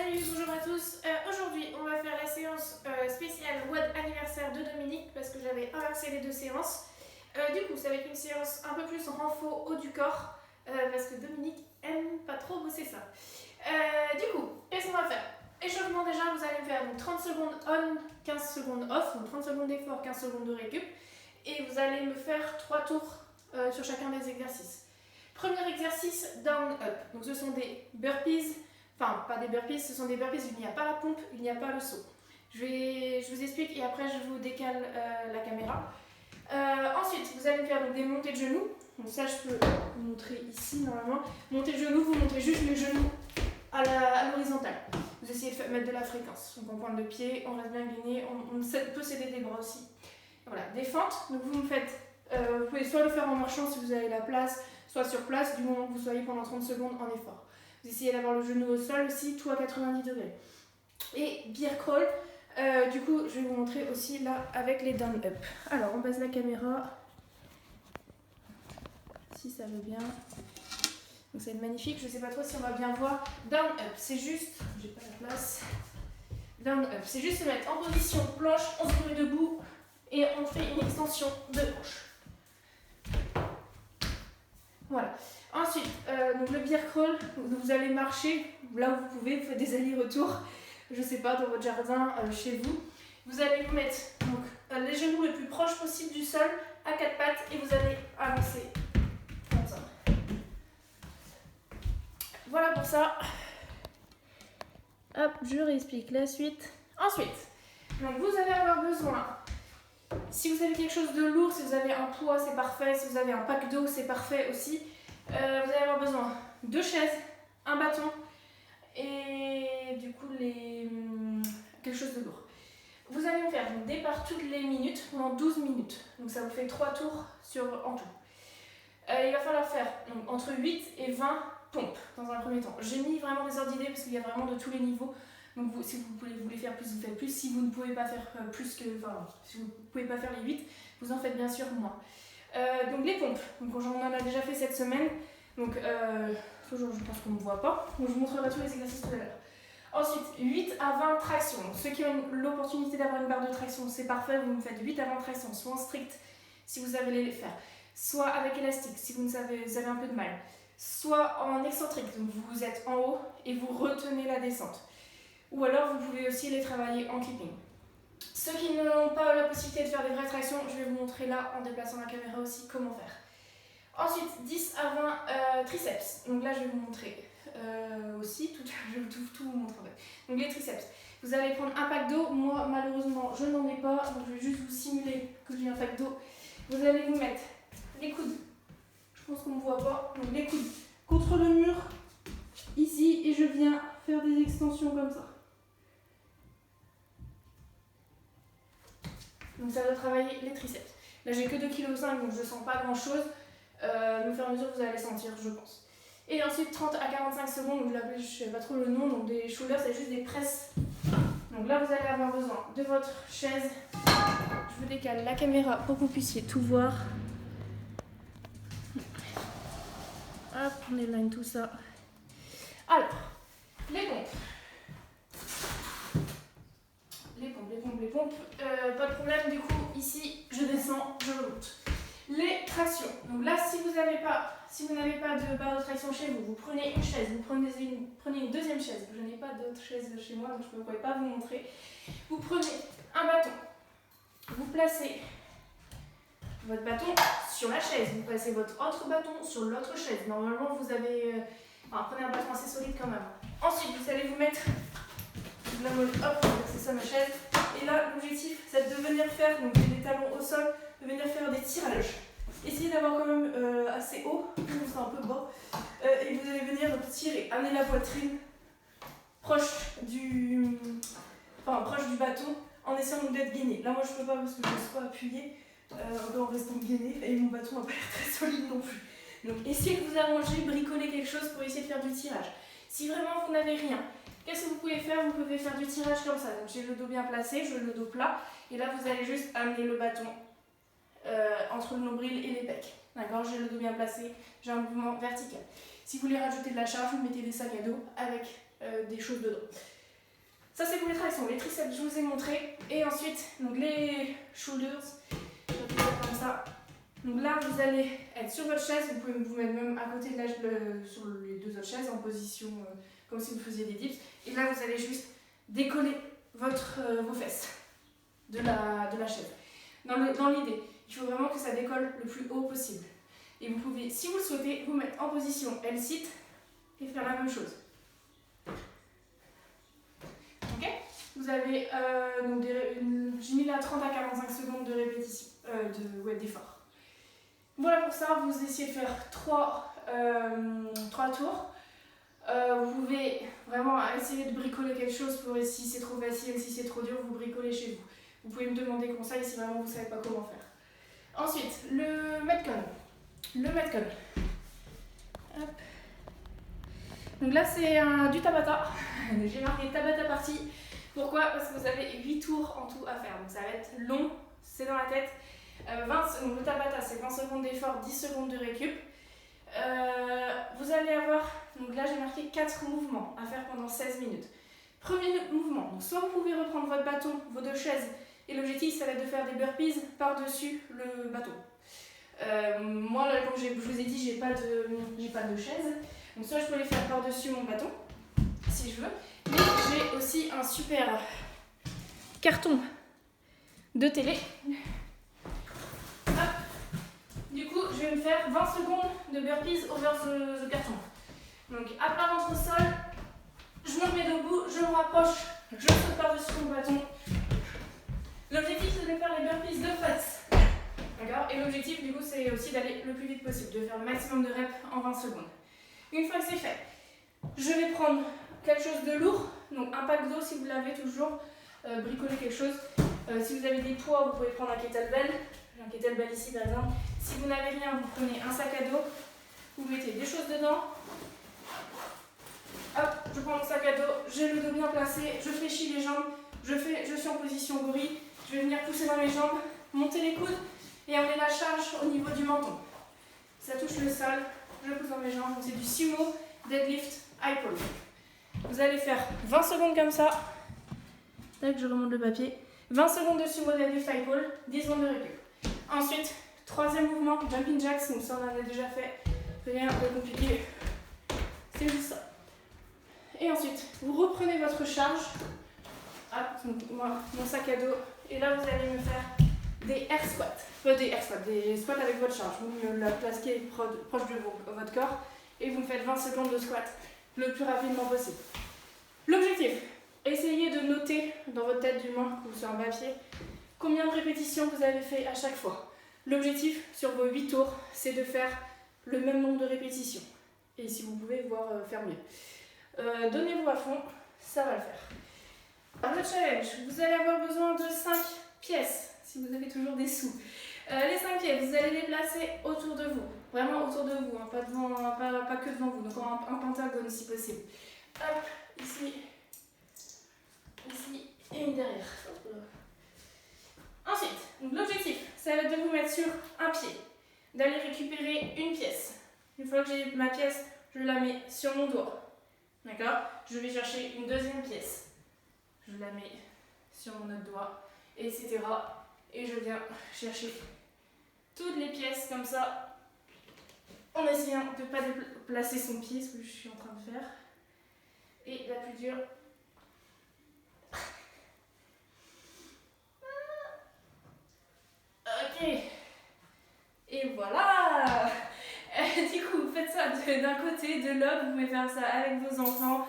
Salut, bonjour à tous. Aujourd'hui, on va faire la séance spéciale WOD anniversaire de Dominique parce que j'avais inversé les deux séances. Du coup, ça va être une séance un peu plus renfort haut du corps parce que Dominique aime pas trop bosser ça. Du coup, qu'est-ce qu'on va faire? Échauffement déjà, vous allez me faire donc 30 secondes on, 15 secondes off, donc 30 secondes d'effort, 15 secondes de récup. Et vous allez me faire 3 tours sur chacun des exercices. Premier exercice, down up. Donc ce sont des burpees. Enfin, pas des burpees, ce sont des burpees où il n'y a pas la pompe, il n'y a pas le saut. Je vous explique et après je vous décale la caméra. Ensuite, vous allez faire donc, des montées de genoux. Donc ça, je peux vous montrer ici normalement. Montée de genoux, vous montrez juste les genoux à l'horizontale. Vous essayez de mettre de la fréquence. Donc on pointe le pied, on reste bien gainé, on peut s'aider des bras aussi. Voilà, des fentes. Donc vous me faites, vous pouvez soit le faire en marchant si vous avez la place, soit sur place du moment que vous soyez pendant 30 secondes en effort. Vous essayez d'avoir le genou au sol aussi, tout à 90 degrés. Et bear crawl, du coup, je vais vous montrer aussi là avec les down up. Alors, on passe la caméra. Si ça veut bien. Donc, ça va être magnifique. Je ne sais pas trop si on va bien voir. Down up, c'est juste. J'ai pas la place. Down up, c'est juste se mettre en position planche, on se met debout et on fait une extension de hanche. Voilà. Ensuite, donc le bear crawl, vous allez marcher là où vous pouvez, vous faites des allers-retours, je sais pas, dans votre jardin, chez vous. Vous allez vous mettre donc, les genoux les plus proches possible du sol, à quatre pattes, et vous allez avancer comme ça. Voilà pour ça. Hop, je réexplique la suite. Ensuite, donc vous allez avoir besoin, si vous avez quelque chose de lourd, si vous avez un poids, c'est parfait, si vous avez un pack d'eau, c'est parfait aussi. Vous allez avoir besoin de 2 chaises, un bâton et du coup quelque chose de lourd. Vous allez me faire un départ toutes les minutes pendant 12 minutes. Donc ça vous fait 3 tours en tout. Il va falloir faire donc, entre 8 et 20 pompes dans un premier temps. J'ai mis vraiment des ordres d'idées parce qu'il y a vraiment de tous les niveaux. Donc si vous voulez faire plus, vous faites plus. Si vous ne pouvez pas faire plus que... Enfin, si vous ne pouvez pas faire les 8, vous en faites bien sûr moins. Donc les pompes, donc on en a déjà fait cette semaine, donc toujours je pense qu'on ne me voit pas, donc je vous montrerai tous les exercices tout à l'heure. Ensuite 8 à 20 tractions, donc ceux qui ont l'opportunité d'avoir une barre de traction c'est parfait, vous me faites 8 à 20 tractions, soit en strict si vous savez les faire, soit avec élastique si vous avez un peu de mal, soit en excentrique, donc vous êtes en haut et vous retenez la descente, ou alors vous pouvez aussi les travailler en keeping. Ceux qui n'ont pas la possibilité de faire des vraies tractions, je vais vous montrer là, en déplaçant la caméra aussi, comment faire. Ensuite, 10 à 20 triceps. Donc là, je vais vous montrer aussi, je vais tout vous montrer en fait. Donc les triceps. Vous allez prendre un pack d'eau. Moi, malheureusement, je n'en ai pas, donc je vais juste vous simuler que j'ai un pack d'eau. Vous allez vous mettre les coudes. Je pense qu'on ne me voit pas. Donc les coudes contre le mur, ici, et je viens faire des extensions comme ça. Donc ça va travailler les triceps. Là j'ai que 2,5 kg donc je sens pas grand chose. Au fur et à mesure vous allez sentir je pense. Et ensuite 30 à 45 secondes, donc je ne sais pas trop le nom, donc des shoulders c'est juste des presses. Donc là vous allez avoir besoin de votre chaise. Je vous décale la caméra pour que vous puissiez tout voir. Hop, on éloigne tout ça. Alors, les pompes. Les pompes, pas de problème, du coup, ici, je descends, je remonte. Les tractions, donc là, si vous n'avez pas de barre de traction chez vous, vous prenez une chaise, vous prenez une deuxième chaise, je n'ai pas d'autre chaise chez moi, donc je ne pourrais pas vous montrer. Vous prenez un bâton, vous placez votre bâton sur la chaise, vous placez votre autre bâton sur l'autre chaise. Normalement, vous avez... prenez un bâton assez solide quand même. Ensuite, vous allez vous mettre... Hop, c'est ça ma chaise. Et là, l'objectif, c'est de venir faire, donc des talons au sol, de venir faire des tirages. Essayez d'avoir quand même assez haut, c'est un peu bas. Et vous allez venir donc, tirer, amener la poitrine proche du bâton en essayant d'être gainé. Là, moi, je peux pas parce que je ne suis pas appuyée en restant gainée et mon bâton n'a pas l'air très solide non plus. Donc, essayez de vous arranger, bricoler quelque chose pour essayer de faire du tirage. Si vraiment vous n'avez rien, qu'est-ce que vous pouvez faire? Vous pouvez faire du tirage comme ça. Donc j'ai le dos bien placé, j'ai le dos plat. Et là, vous allez juste amener le bâton entre le nombril et les pecs. D'accord? J'ai le dos bien placé, j'ai un mouvement vertical. Si vous voulez rajouter de la charge, vous mettez des sacs à dos avec des choses dedans. Ça c'est pour les tractions, les triceps je vous ai montré. Et ensuite, donc les shoulders, je vais faire comme ça. Donc là vous allez être sur votre chaise, vous pouvez vous mettre même à côté de sur les deux autres chaises en position comme si vous faisiez des dips. Et là vous allez juste décoller vos fesses de la chaise. Dans l'idée, il faut vraiment que ça décolle le plus haut possible. Et vous pouvez, si vous le souhaitez, vous mettre en position L-sit et faire la même chose. Ok? Vous avez j'ai mis là 30 à 45 secondes de répétition, d'effort. Voilà pour ça, vous essayez de faire 3 tours. Vous pouvez vraiment essayer de bricoler quelque chose pour si c'est trop facile, si c'est trop dur, vous bricolez chez vous. Vous pouvez me demander conseil si vraiment vous ne savez pas comment faire. Ensuite, le Metcon. Hop. Donc là, c'est du Tabata. J'ai marqué Tabata partie. Pourquoi? Parce que vous avez 8 tours en tout à faire. Donc ça va être long, c'est dans la tête. Donc le Tabata, c'est 20 secondes d'effort, 10 secondes de récup. Vous allez avoir, donc là j'ai marqué 4 mouvements à faire pendant 16 minutes. Premier mouvement, donc soit vous pouvez reprendre votre bâton, vos deux chaises, et l'objectif ça va être de faire des burpees par-dessus le bâton. Moi là, comme je vous ai dit, j'ai pas de chaise, donc soit je peux les faire par-dessus mon bâton, si je veux, mais j'ai aussi un super carton de télé. Du coup, je vais me faire 20 secondes de burpees over the carton. Donc, à plat ventre au sol, je me remets debout, je me rapproche, je saute par-dessus mon bâton. L'objectif, c'est de faire les burpees de face. D'accord? Et l'objectif, du coup, c'est aussi d'aller le plus vite possible, de faire le maximum de reps en 20 secondes. Une fois que c'est fait, je vais prendre quelque chose de lourd, donc un pack d'eau si vous l'avez toujours, bricoler quelque chose. Si vous avez des poids, vous pouvez prendre un kettlebell. J'ai un kettlebell ici par exemple. Si vous n'avez rien, vous prenez un sac à dos, vous mettez des choses dedans. Hop, je prends mon sac à dos, j'ai le dos bien placé, je fléchis les jambes, je suis en position gorille, je vais venir pousser dans mes jambes, monter les coudes et emmener la charge au niveau du menton. Ça touche le sol, je pousse dans mes jambes, c'est du sumo, deadlift, high pull. Vous allez faire 20 secondes comme ça. Tac, je remonte le papier. 20 secondes de sumo, deadlift, high pull, 10 secondes de récup. Ensuite, troisième mouvement, jumping jacks, donc ça on en a déjà fait, rien de compliqué, c'est juste ça. Et ensuite, vous reprenez votre charge, hop, donc mon sac à dos, et là vous allez me faire des air squats, des squats avec votre charge. Vous me la placez proche de votre corps et vous me faites 20 secondes de squat le plus rapidement possible. L'objectif, essayez de noter dans votre tête du moins, ou sur un papier, combien de répétitions vous avez fait à chaque fois. L'objectif sur vos 8 tours, c'est de faire le même nombre de répétitions. Et si vous pouvez, faire mieux. Donnez-vous à fond, ça va le faire. Alors, le challenge, vous allez avoir besoin de 5 pièces, si vous avez toujours des sous. Les 5 pièces, vous allez les placer autour de vous. Vraiment autour de vous, hein, pas que devant vous. Donc un pentagone si possible. Hop, ici et une derrière. Ensuite, l'objectif, ça va être de vous mettre sur un pied, d'aller récupérer une pièce. Une fois que j'ai ma pièce, je la mets sur mon doigt. D'accord? Je vais chercher une deuxième pièce. Je la mets sur mon autre doigt, etc. Et je viens chercher toutes les pièces comme ça, en essayant de ne pas déplacer son pied, ce que je suis en train de faire. Et la plus dure. Ok. Et voilà. Du coup, faites ça d'un côté, de l'autre. Vous pouvez faire ça avec vos enfants,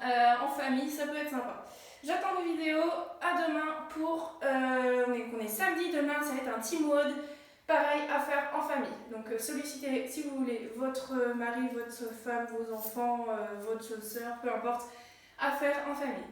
en famille, ça peut être sympa. J'attends vos vidéos. À demain pour... on est samedi, demain ça va être un team mode. Pareil à faire en famille. Donc sollicitez, si vous voulez, votre mari, votre femme, vos enfants, votre soeur, peu importe, à faire en famille.